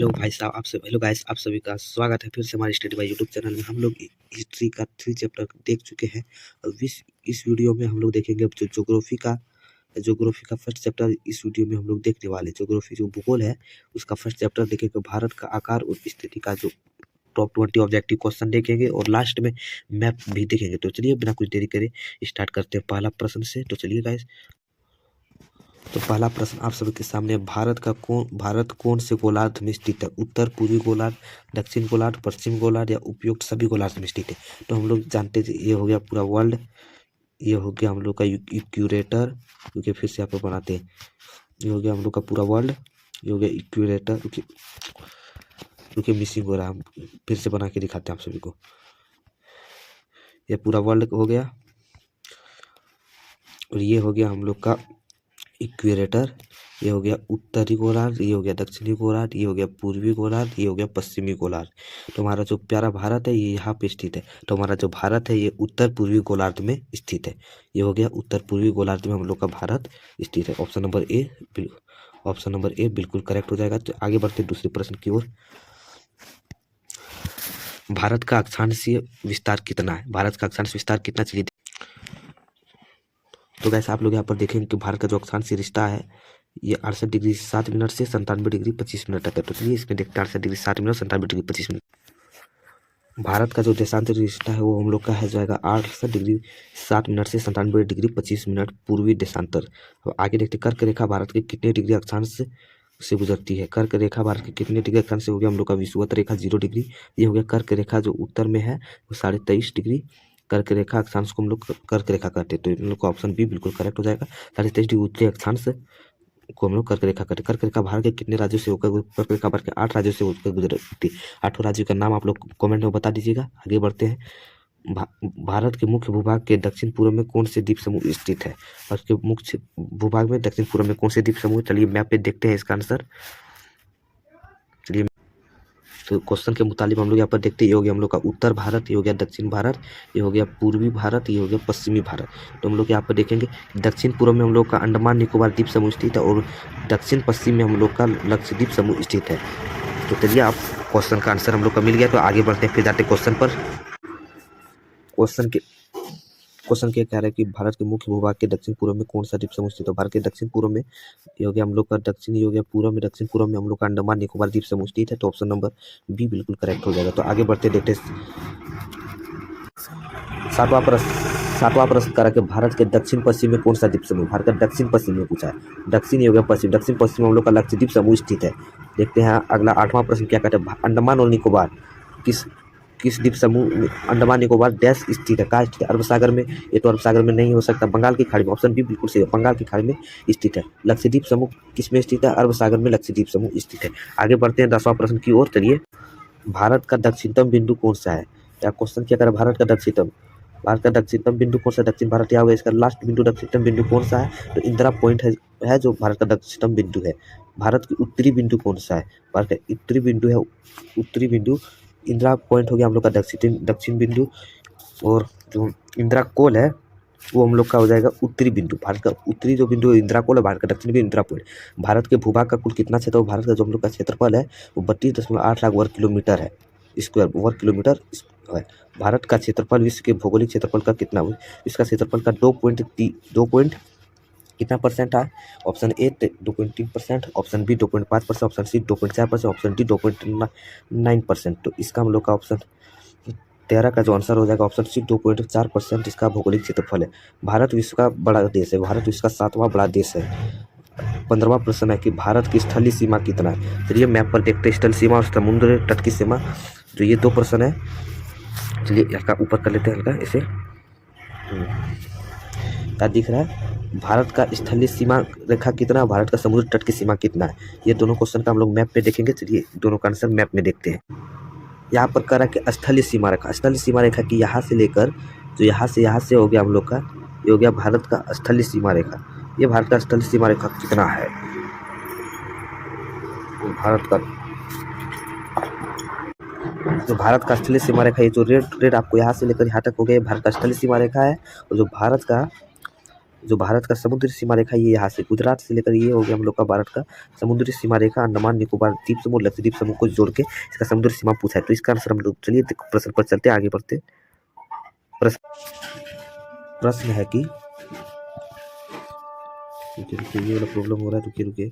Hello guys, आप सभी का स्वागत है फिर से हमारे स्टडी बाय यूट्यूब चैनल में। हम लोग हिस्ट्री का 3 चैप्टर देख चुके हैं और इस वीडियो में हम लोग देखेंगे जो ज्योग्राफी का फर्स्ट चैप्टर इस वीडियो में हम लोग देखने वाले। ज्योग्राफी जो भूगोल है उसका फर्स्ट चैप्टर देखेंगे। भारत का आकार और स्थिति का जो टॉप 20 ऑब्जेक्टिव क्वेश्चन देखेंगे और लास्ट में मैप भी देखेंगे। तो चलिए बिना कुछ देरी करे स्टार्ट करते हैं पहला प्रश्न से। तो चलिए गाइस, तो पहला प्रश्न आप सभी के सामने, भारत कौन से गोलार्ध में स्थित है? उत्तर पूर्वी गोलार्ध, दक्षिण गोलार्ध, पश्चिम गोलार्ध या उपयुक्त सभी गोलार्ध में स्थित है? तो हम लोग जानते थे ये हो गया पूरा वर्ल्ड, ये हो गया हम लोग का इक्वेटर, क्योंकि फिर से यहाँ पे बनाते हैं। ये हो गया हम लोग का पूरा वर्ल्ड, ये हो गया इक्वेटर, क्योंकि मिसिंग हो रहा है, हम फिर से बना के दिखाते हैं आप सभी को। ये पूरा वर्ल्ड हो गया और ये हो गया हम लोग का इक्वेटर, ये हो गया उत्तरी गोलार्ध, ये हो गया दक्षिणी गोलार्ध, ये हो गया पूर्वी गोलार्ध, ये हो गया पश्चिमी गोलार्ध। तो हमारा जो प्यारा भारत है ये यहाँ पे स्थित है। तो हमारा जो भारत है ये उत्तर पूर्वी गोलार्ध में स्थित है। ये हो गया उत्तर पूर्वी गोलार्ध में हम लोग का भारत स्थित है। ऑप्शन नंबर ए बिल्कुल करेक्ट हो जाएगा। तो आगे बढ़ते दूसरे प्रश्न की ओर। भारत का अक्षांशीय विस्तार कितना है? भारत का अक्षांश विस्तार कितना? चलिए तो वैसे आप लोग यहाँ पर देखेंगे कि भारत का जो अक्षांशीय रिश्ता है ये 68 डिग्री 7 मिनट से 97 डिग्री 25 मिनट तक है। तो चलिए इसमें देखते हैं 68 degree 7 minute 97 degree 25 minute. Bharat का जो देशांतर रिश्ता है वो हम लोग का है जाएगा 68 डिग्री 7 मिनट से 97 डिग्री 25 मिनट पूर्वी देशांतर। तो आगे देखते कर्क रेखा भारत के कितने डिग्री अक्षांश से गुजरती है? कर्क रेखा भारत के कितने डिग्री अक्षांश से हो गया हम लोग का विषुवत रेखा 0 डिग्री। ये हो गया कर्क रेखा जो उत्तर में है वो 23.5 डिग्री। कर्क रेखा अक्षांश को हम लोग कर्क रेखा कहते हैं। तो इन लोग का ऑप्शन बी बिल्कुल करेक्ट हो जाएगा। 23.5 डिग्री उत्तरी अक्षांश को हम लोग कर्क रेखा कहते हैं। कर्क रेखा भारत के कितने राज्यों से होकर, कर्क रेखा भारत के 8 राज्यों से होकर गुजरती है। 8 राज्यों का नाम आप लोग कमेंट में बता दीजिएगा। आगे बढ़ते हैं। भारत के मुख्य भूभाग के दक्षिण पूर्व में कौन से द्वीप समूह स्थित है? भारत के मुख्य भूभाग में दक्षिण पूर्व में कौन से द्वीप समूह? चलिए मैप पे देखते हैं इसका आंसर। चलिए तो क्वेश्चन के मुताबिक हम लोग यहाँ पर देखते हैं, ये हो गया हम लोग का उत्तर भारत, ये हो गया दक्षिण भारत, ये हो गया पूर्वी भारत, ये हो गया पश्चिमी भारत। तो हम लोग यहाँ पर देखेंगे दक्षिण पूर्व में हम लोग का अंडमान निकोबार द्वीप समूह स्थित है और दक्षिण पश्चिम में हम लोग का लक्षद्वीप समूह स्थित है। तो चलिए आप क्वेश्चन का आंसर हम लोग का मिल गया। तो आगे बढ़ते हैं, फिर जाते क्वेश्चन पर। क्वेश्चन क्या कह रहा है कि भारत के मुख्य भूभाग के दक्षिण पूर्व में कौन सा द्वीप समूह स्थित है? भारत के दक्षिण पूर्व में ये हो गया हम लोग का दक्षिण, ये हो गया पूर्व में, दक्षिण पूर्व में हम लोग का अंडमान निकोबार द्वीप समूह स्थित है। तो ऑप्शन नंबर बी बिल्कुल करेक्ट हो जाएगा। तो आगे बढ़ते देखते सातवां प्रश्न करा कि भारत के दक्षिण पश्चिम में कौन सा द्वीप समूह? भारत का दक्षिण पश्चिम में पूछा है। दक्षिण ये हो गया पश्चिम, दक्षिण पश्चिम हम लोग का लक्षद्वीप समूह स्थित है। देखते हैं अगला 8वां प्रश्न क्या कहते हैं, अंडमान और निकोबार किस द्वीप समूह अंडमान निकोबार डैश स्थित है? कहाँ स्थित है? अरब सागर में। ये तो अरब सागर में नहीं हो सकता, बंगाल की खाड़ी में। ऑप्शन बी बिल्कुल सही है, बंगाल की खाड़ी में स्थित है। लक्षद्वीप समूह किस में स्थित है? अरब सागर में लक्षद्वीप समूह स्थित है। आगे बढ़ते हैं 10वां प्रश्न की ओर। चलिए, भारत का दक्षिणतम बिंदु कौन सा है? या क्वेश्चन क्या करें, भारत का दक्षिणतम बिंदु कौन सा? दक्षिण भारत या होगा इसका लास्ट बिंदु। दक्षिणतम बिंदु कौन सा है? तो इंदिरा पॉइंट है जो भारत का दक्षिणतम बिंदु है। भारत की उत्तरी बिंदु कौन सा है? भारत का उत्तरी बिंदु इंदिरा पॉइंट हो गया हम लोग का दक्षिण बिंदु। और जो इंदिरा कोल है वो हम लोग का हो जाएगा उत्तरी बिंदु। भारत का उत्तरी जो बिंदु इंदिरा कोल है, भारत का दक्षिण बिंदु इंदिरा पॉइंट। भारत के भूभाग का कुल कितना क्षेत्र? भारत का जो हम लोग का क्षेत्रफल है वो 32.8 लाख वर्ग किलोमीटर है, स्क्वायर वर्ग किलोमीटर है। भारत का क्षेत्रफल विश्व के भौगोलिक क्षेत्रफल का कितना हुआ? इसका क्षेत्रफल का 2 कितना परसेंट है? Option A 2.3%, option B 2.5%, option C 2.4%, option D 2.9%। तो इसका हम लोग का ऑप्शन 13 का जो आंसर हो जाएगा ऑप्शन सी 2.4% इसका भौगोलिक क्षेत्रफल है। भारत विश्व का बड़ा देश है, भारत विश्व का 7वां बड़ा देश है। 15वां प्रश्न है कि भारत की स्थलीय सीमा कितना है? चलिए मैप पर देखते हैं स्थल सीमा और समुद्र तट की सीमा। जो ये 2 प्रश्न है, चलिए इसका ऊपर कर लेते हैं हल्का इसे। क्या दिख रहा है? भारत का स्थलीय सीमा रेखा कितना, भारत का समुद्र तट की सीमा कितना है? ये दोनों क्वेश्चन का हम लोग मैप पे देखेंगे। चलिए दोनों का आंसर मैप में देखते हैं। यहाँ पर कह रहा है कि स्थलीय सीमा रेखा की यहाँ से लेकर जो यहाँ से हो गया हम लोग का, ये हो गया भारत का स्थलीय सीमा रेखा। ये भारत का स्थलीय सीमा रेखा कितना है? भारत का स्थलीय सीमा रेखा, ये जो रेड आपको यहाँ से लेकर यहाँ तक हो गया भारत का स्थलीय सीमा रेखा है। और जो भारत का जो भारत का समुद्री सीमा रेखा ये यहाँ से गुजरात से लेकर ये हो गया हम लोग का भारत का समुद्री सीमा रेखा, अंडमान निकोबार द्वीप समूह, लक्षद्वीप समूह को जोड़ के इसका समुद्री सीमा पूछा है। तो इसका आंसर हम लोग, चलिए प्रश्न पर चलते आगे बढ़ते। प्रश्न है कि ये वाला प्रॉब्लम हो रहा है, रुकिए।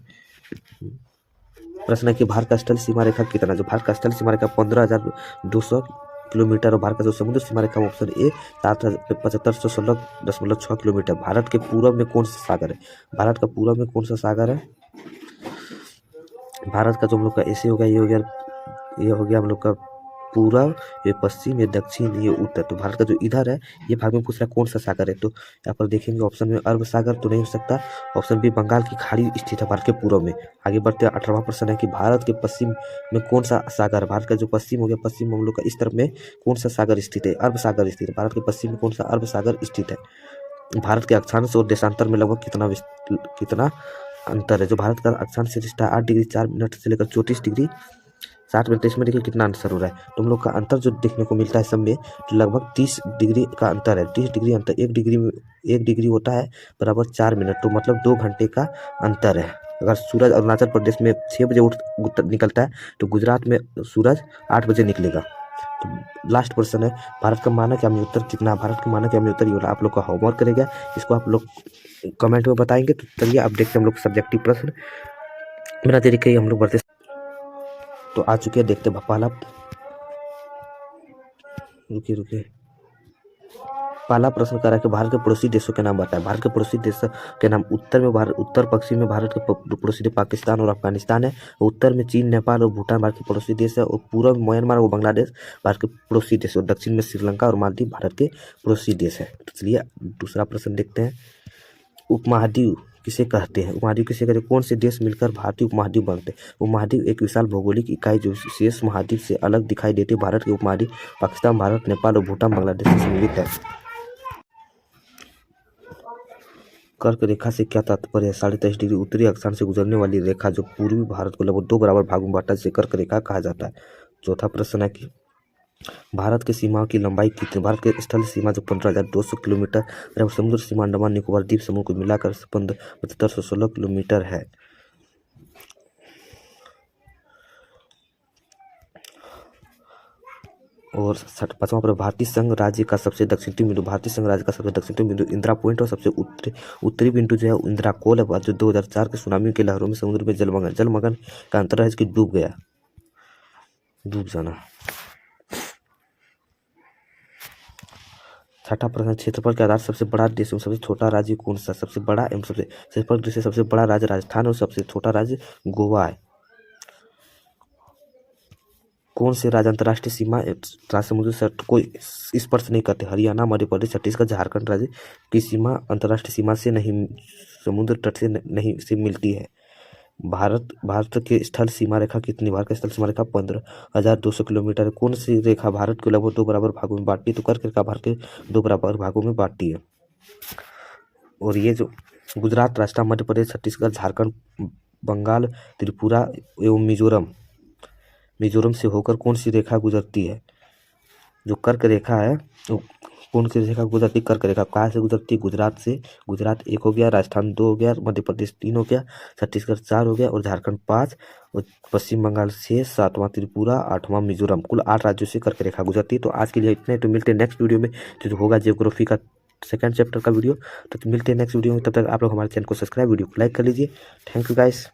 प्रश्न है कि भारत का स्थल सीमा रेखा कितना, जो भारत का स्थल सीमा रेखा 15,200 किलोमीटर और भारत का जो समुद्र सीमा रेखा ऑप्शन ए 7,7516.6 किलोमीटर। भारत के पूर्व में कौन सा सागर है, भारत का पूर्व में कौन सा सागर है? भारत का जो हम लोग का ऐसे हो गया, ये हो गया हम लोग का पूर्व, ये पश्चिम, ये दक्षिण, ये उत्तर। तो भारत का जो इधर है ये भाग में पूछ रहा है कौन सा सागर है। तो यहाँ पर देखेंगे ऑप्शन में अरब सागर तो नहीं हो सकता, ऑप्शन बी बंगाल की खाड़ी स्थित है भारत के पूर्व में। आगे बढ़ते हैं, 18वां प्रश्न है कि भारत के पश्चिम में कौन सा सागर, भारत का जो पश्चिम हो गया, पश्चिम हम लोग का इस तरफ में कौन सा सागर स्थित है? अरब सागर स्थित है। भारत के पश्चिम में कौन सा अरब सागर स्थित है? भारत के अक्षांश और देशांतर में लगभग कितना अंतर है? जो भारत का अक्षांश से 8 डिग्री 4 मिनट से लेकर 34 डिग्री 60 मिनट, इसमें देखिए कितना अंतर हो रहा है। तो हम लोग का अंतर जो देखने को मिलता है सब में, तो लगभग 30 डिग्री का अंतर है। 30 डिग्री अंतर, 1 डिग्री होता है बराबर 4 मिनट, तो मतलब 2 घंटे का अंतर है। अगर सूरज अरुणाचल प्रदेश में 6 बजे निकलता है तो गुजरात में सूरज 8 बजे निकलेगा। तो लास्ट प्रश्न है, भारत का मानक यामी उत्तर कितना? भारत का मानक यामी उत्तर, ये आप लोग का होमवर्क करेगा, इसको आप लोग कमेंट में बताएंगे। तो चलिए अब देखते हैं हम लोग सब्जेक्टिव प्रश्न, बिना देरी के हम लोग बढ़ते। तो आ चुके हैं, देखते पहला, रुकिए। पहला प्रश्न कर रहा है कि भारत के पड़ोसी देशों के नाम बताएं। भारत के पड़ोसी देशों के नाम, उत्तर पश्चिम में भारत के पड़ोसी देश पाकिस्तान और अफगानिस्तान है। उत्तर में चीन, नेपाल और भूटान भारत के पड़ोसी देश है। और पूर्व में म्यांमार और बांग्लादेश भारत के पड़ोसी देश है। और दक्षिण में श्रीलंका और मालदीव भारत के पड़ोसी देश है। तो चलिए दूसरा प्रश्न देखते हैं, उपमहाद्वीप किसे कहते हैं? उपमहाद्वीप किसे कहते हैं? कौन से देश मिलकर भारतीय उपमहाद्वीप बनते हैं? उपमहाद्वीप एक विशाल भौगोलिक इकाई जो शेष महाद्वीप से अलग दिखाई देती है। भारत के उपमहाद्वीप पाकिस्तान, भारत, नेपाल और भूटान, बांग्लादेश से सम्मिलित है। कर्क रेखा से क्या तात्पर्य है? 23.5 डिग्री उत्तरी अक्षांश से गुजरने वाली रेखा जो पूर्वी भारत को लगभग 2 बराबर भागों में बांटा, जिसे कर्क रेखा कहा जाता है। चौथा प्रश्न है कि भारत की सीमाओं की लंबाई कितनी? भारत के स्थल सीमा जो 15,200 किलोमीटर है और समुद्र सीमा अंडमान निकोबार द्वीप समूह को मिलाकर 7516 किलोमीटर है। और 5वां पर भारतीय संघ राज्य का सबसे दक्षिणी बिंदु, भारतीय संघ राज्य का सबसे दक्षिणी बिंदु इंदिरा पॉइंट और सबसे उत्तरी बिंदु जो है इंदिरा कोल है, जो 2004 के सुनामी के लहरों में समुद्र में जलमग्न का अंतर है कि डूब जाना। छठा प्रश्न, क्षेत्रफल के आधार सबसे बड़ा देश एवं सबसे छोटा राज्य कौन सा? सबसे बड़ा एवं सबसे क्षेत्रफल दृष्टि सबसे बड़ा राज्य राजस्थान और सबसे छोटा राज्य गोवा है। कौन से राज्य अंतर्राष्ट्रीय सीमा समुद्र तट को स्पर्श नहीं करते? हरियाणा, मध्य प्रदेश, छत्तीसगढ़, झारखंड राज्य की सीमा अंतर्राष्ट्रीय सीमा से नहीं, समुद्र तट से नहीं से मिलती है। भारत के स्थल सीमा रेखा कितनी? भारत की स्थल सीमा रेखा 15,200 किलोमीटर। कौन सी रेखा भारत को लगभग 2 बराबर भागों में बांटती है? तो कर्क रेखा भारत के 2 बराबर भागों में बांटती है। और ये जो गुजरात, राजस्थान, मध्य प्रदेश, छत्तीसगढ़, झारखंड, बंगाल, त्रिपुरा एवं मिजोरम से होकर कौन सी रेखा गुजरती है? जो कर्क रेखा है, तो कौन सी रेखा गुजरती? कर्क रेखा कहाँ से गुजरती है? गुजरात से। गुजरात 1 हो गया, राजस्थान 2 हो गया, मध्य प्रदेश 3 हो गया, छत्तीसगढ़ 4 हो गया और झारखंड 5 और पश्चिम बंगाल 6, 7वां त्रिपुरा, 8वां मिजोरम, कुल 8 राज्यों से कर्क रेखा गुजरती है। तो आज के लिए इतने, तो मिलते हैं नेक्स्ट वीडियो में जो होगा जियोग्राफी का 2nd चैप्टर का वीडियो। तो मिलते हैं नेक्स्ट वीडियो में, तब तक आप लोग हमारे चैनल को सब्सक्राइब, वीडियो को लाइक कर लीजिए। Thank you guys.